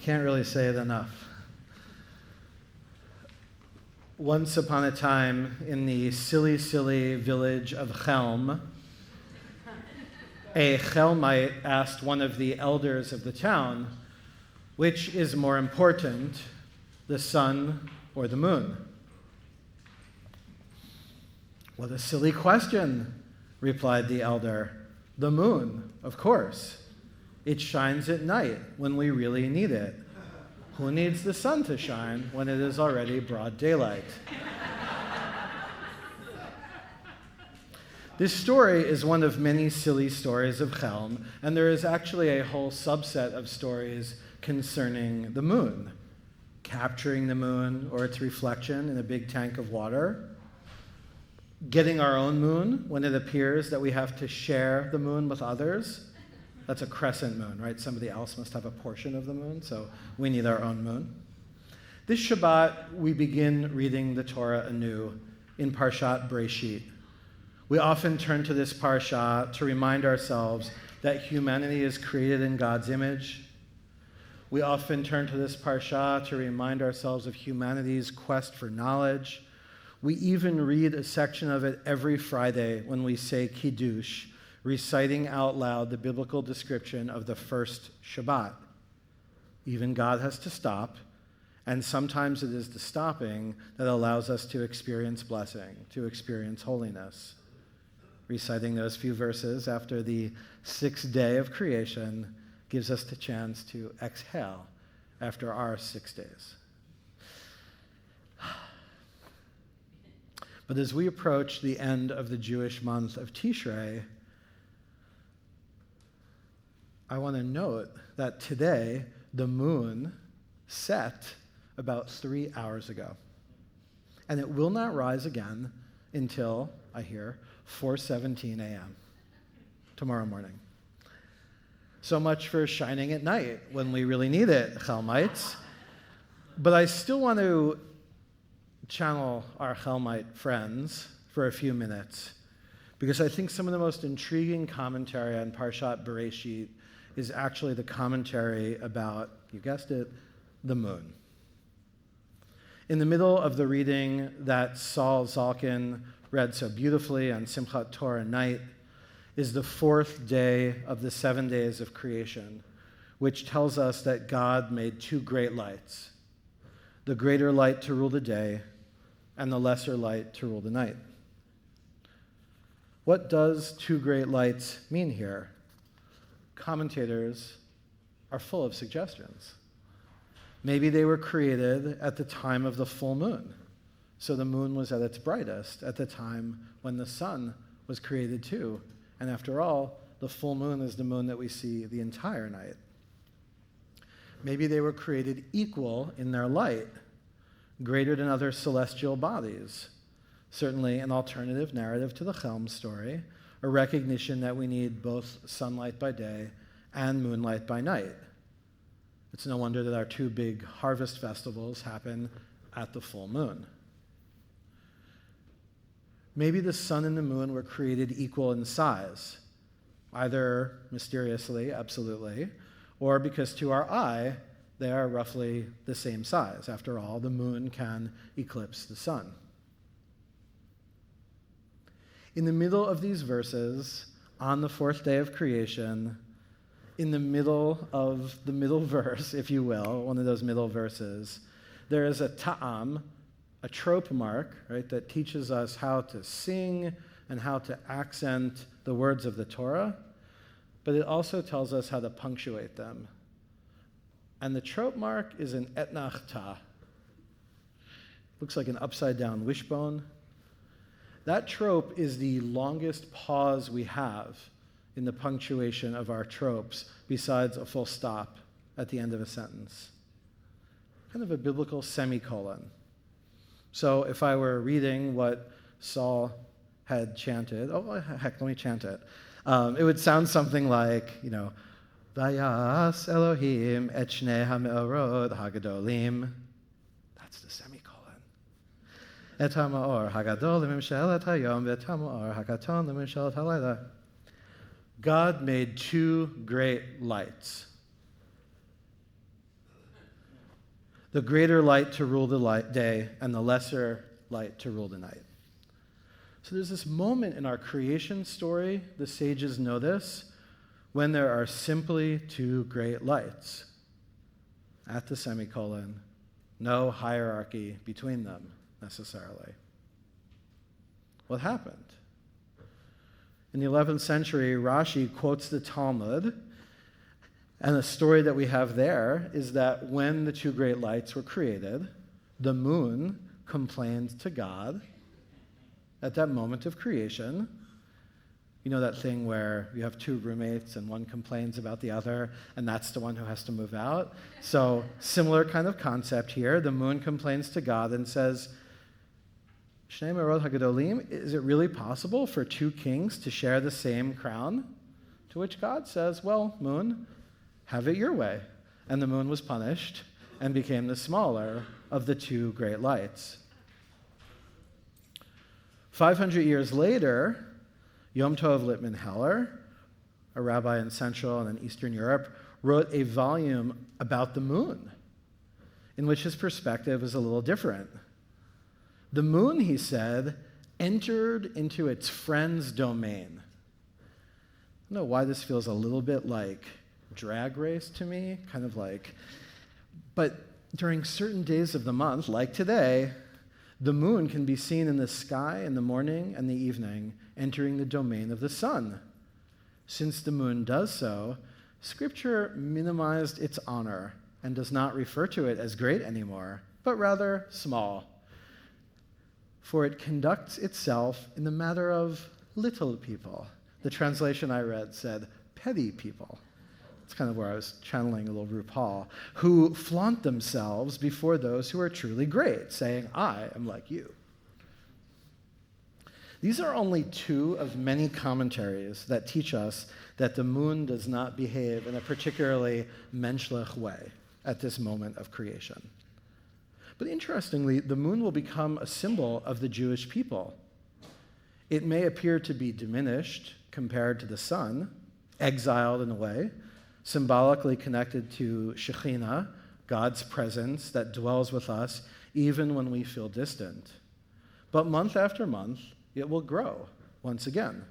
Can't really say it enough. Once upon a time, in the silly, silly village of Chelm, a Chelmite asked one of the elders of the town, which is more important, the sun or the moon? What a silly question, replied the elder. The moon, of course. It shines at night when we really need it. Who needs the sun to shine when it is already broad daylight? This story is one of many silly stories of Chelm, and there is actually a whole subset of stories concerning the moon. Capturing the moon or its reflection in a big tank of water. Getting our own moon when it appears that we have to share the moon with others. That's a crescent moon, right? Somebody else must have a portion of the moon, so we need our own moon. This Shabbat, we begin reading the Torah anew in Parshat Bereishit. We often turn to this parsha to remind ourselves that humanity is created in God's image. We often turn to this parsha to remind ourselves of humanity's quest for knowledge. We even read a section of it every Friday when we say Kiddush, reciting out loud the biblical description of the first Shabbat. Even God has to stop, and sometimes it is the stopping that allows us to experience blessing, to experience holiness. Reciting those few verses after the sixth day of creation gives us the chance to exhale after our 6 days. But as we approach the end of the Jewish month of Tishrei, I want to note that today the moon set about 3 hours ago. And it will not rise again until, I hear, 4:17 a.m. tomorrow morning. So much for shining at night when we really need it, Chelmites. But I still want to channel our Chelmite friends for a few minutes, because I think some of the most intriguing commentary on Parshat Bereishit is actually the commentary about, you guessed it, the moon. In the middle of the reading that Saul Zalkin read so beautifully on Simchat Torah night is the fourth day of the 7 days of creation, which tells us that God made two great lights, the greater light to rule the day and the lesser light to rule the night. What does two great lights mean here? Commentators are full of suggestions. Maybe they were created at the time of the full moon. So the moon was at its brightest at the time when the sun was created too. And after all, the full moon is the moon that we see the entire night. Maybe they were created equal in their light, greater than other celestial bodies. Certainly an alternative narrative to the Chelm story, a recognition that we need both sunlight by day and moonlight by night. It's no wonder that our two big harvest festivals happen at the full moon. Maybe the sun and the moon were created equal in size, either mysteriously, absolutely, or because to our eye, they are roughly the same size. After all, the moon can eclipse the sun. In the middle of these verses, on the fourth day of creation, in the middle of the middle verse, if you will, one of those middle verses, there is a ta'am, a trope mark, right, that teaches us how to sing and how to accent the words of the Torah, but it also tells us how to punctuate them. And the trope mark is an etnach ta. Looks like an upside-down wishbone. That trope is the longest pause we have in the punctuation of our tropes, besides a full stop at the end of a sentence. Kind of a biblical semicolon. So if I were reading what Saul had chanted, let me chant it. It would sound something like, Vayas Elohim et shnei ha'me'orot hagadolim. That's the semicolon. Et ha'ma'or hagadol l'mimshelet hayom v'et ha'ma'or hakaton l'mimshelet halayla. God made two great lights. the greater light to rule the day and the lesser light to rule the night. So there's this moment in our creation story, the sages know this, when there are simply two great lights at the semicolon, no hierarchy between them necessarily. What happened? In the 11th century, Rashi quotes the Talmud, and the story that we have there is that when the two great lights were created, the moon complained to God at that moment of creation. You know that thing where you have two roommates and one complains about the other, and that's the one who has to move out? So similar kind of concept here. The moon complains to God and says, Shnei Merod HaGadolim, is it really possible for two kings to share the same crown? To which God says, well, moon, have it your way. And the moon was punished and became the smaller of the two great lights. 500 years later, Yom Tov Lippmann Heller, a rabbi in Central and in Eastern Europe, wrote a volume about the moon, in which his perspective is a little different. The moon, he said, entered into its friend's domain. I don't know why this feels a little bit like Drag Race to me, kind of like, but during certain days of the month, like today, the moon can be seen in the sky in the morning and the evening, entering the domain of the sun. Since the moon does so, Scripture minimized its honor and does not refer to it as great anymore, but rather small. For it conducts itself in the matter of little people. The translation I read said, petty people. It's kind of where I was channeling a little RuPaul, who flaunt themselves before those who are truly great, saying, I am like you. These are only two of many commentaries that teach us that the moon does not behave in a particularly menschlich way at this moment of creation. But interestingly, the moon will become a symbol of the Jewish people. It may appear to be diminished compared to the sun, exiled in a way, symbolically connected to Shekhinah, God's presence that dwells with us even when we feel distant. But month after month, it will grow once again.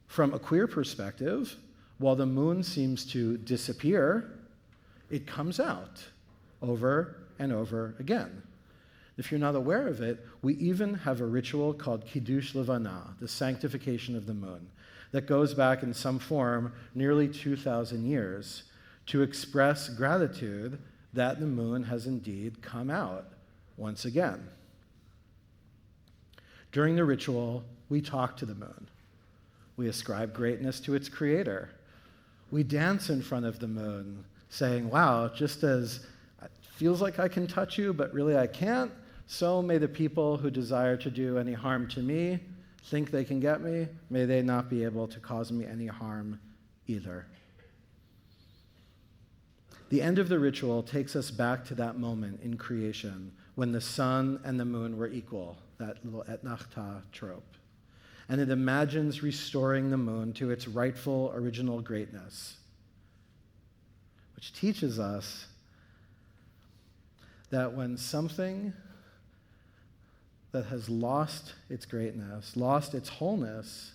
From a queer perspective, while the moon seems to disappear, it comes out over and over again. If you're not aware of it, we even have a ritual called Kiddush Levana, the sanctification of the moon, that goes back in some form nearly 2,000 years to express gratitude that the moon has indeed come out once again. During the ritual, we talk to the moon. We ascribe greatness to its creator. We dance in front of the moon, saying, wow, just as it feels like I can touch you, but really I can't, so may the people who desire to do any harm to me think they can get me, may they not be able to cause me any harm either. The end of the ritual takes us back to that moment in creation when the sun and the moon were equal, that little etnachta trope. And it imagines restoring the moon to its rightful original greatness, which teaches us that when something that has lost its greatness, lost its wholeness,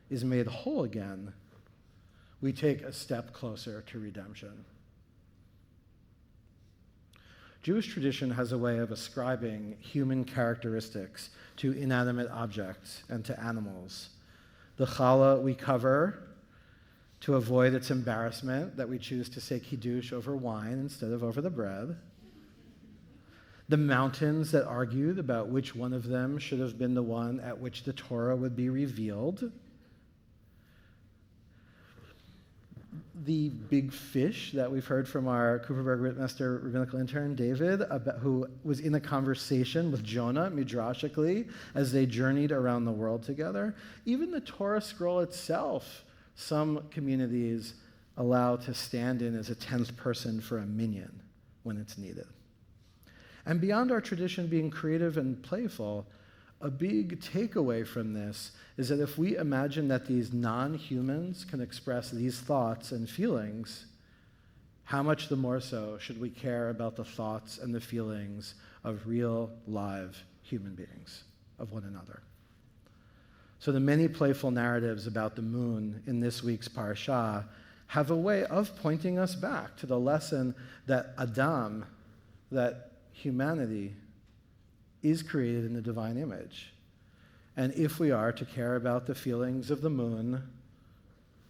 is made whole again, we take a step closer to redemption. Jewish tradition has a way of ascribing human characteristics to inanimate objects and to animals. The challah we cover to avoid its embarrassment that we choose to say kiddush over wine instead of over the bread. The mountains that argued about which one of them should have been the one at which the Torah would be revealed. The big fish that we've heard from our Cooperberg Ritmaster rabbinical intern, David, who was in a conversation with Jonah, midrashically, as they journeyed around the world together. Even the Torah scroll itself, some communities allow to stand in as a 10th person for a minyan when it's needed. And beyond our tradition being creative and playful, a big takeaway from this is that if we imagine that these non-humans can express these thoughts and feelings, how much the more so should we care about the thoughts and the feelings of real, live human beings, of one another? So the many playful narratives about the moon in this week's parashah have a way of pointing us back to the lesson that Adam, that humanity, is created in the divine image. And if we are to care about the feelings of the moon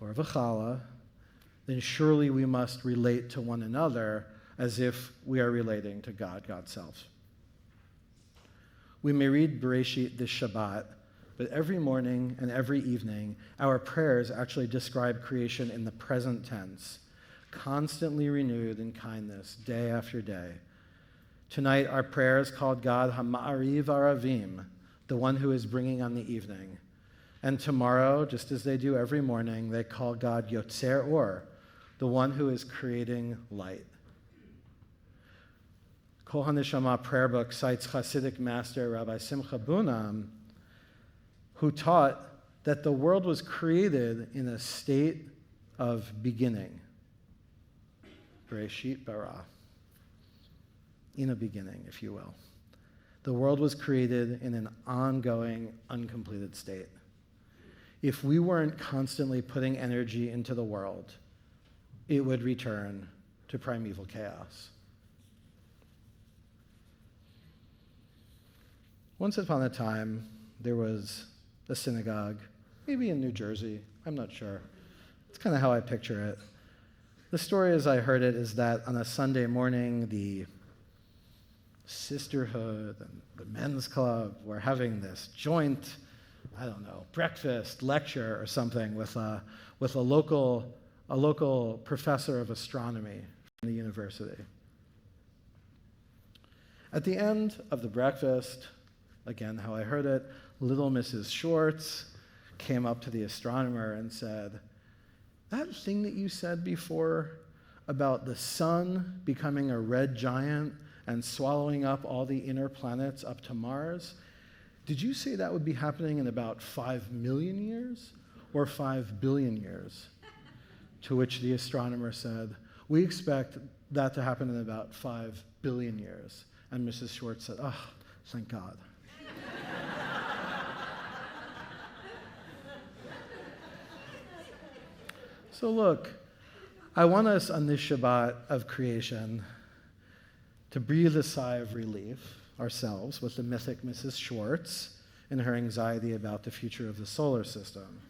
or of a challah, then surely we must relate to one another as if we are relating to God, God's self. We may read Bereishit this Shabbat, but every morning and every evening, our prayers actually describe creation in the present tense, constantly renewed in kindness, day after day. Tonight, our prayers called God Hama'ariv Aravim, the one who is bringing on the evening. And tomorrow, just as they do every morning, they call God Yotzer Or, the one who is creating light. Kol HaNeshama prayer book cites Hasidic master Rabbi Simcha Bunam, who taught that the world was created in a state of beginning. Bereishit bara. In a beginning, if you will. The world was created in an ongoing, uncompleted state. If we weren't constantly putting energy into the world, it would return to primeval chaos. Once upon a time, there was a synagogue, maybe in New Jersey, I'm not sure. It's kind of how I picture it. The story as I heard it is that on a Sunday morning, the sisterhood and the men's club were having this joint, breakfast, lecture or something with a local professor of astronomy from the university. At the end of the breakfast, again, how I heard it, little Mrs. Schwartz came up to the astronomer and said, "That thing that you said before about the sun becoming a red giant and swallowing up all the inner planets up to Mars, did you say that would be happening in about 5 million years or 5 billion years?" To which the astronomer said, "We expect that to happen in about 5 billion years." And Mrs. Schwartz said, "Oh, thank God." So look, I want us on this Shabbat of creation to breathe a sigh of relief ourselves with the mythic Mrs. Schwartz and her anxiety about the future of the solar system.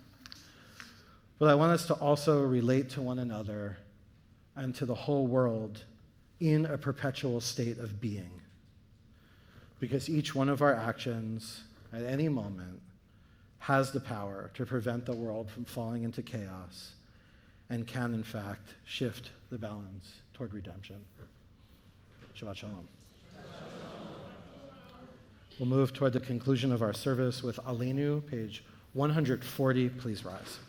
But I want us to also relate to one another and to the whole world in a perpetual state of being. Because each one of our actions at any moment has the power to prevent the world from falling into chaos and can, in fact, shift the balance toward redemption. Shabbat Shalom. We'll move toward the conclusion of our service with Alinu, page 140. Please rise.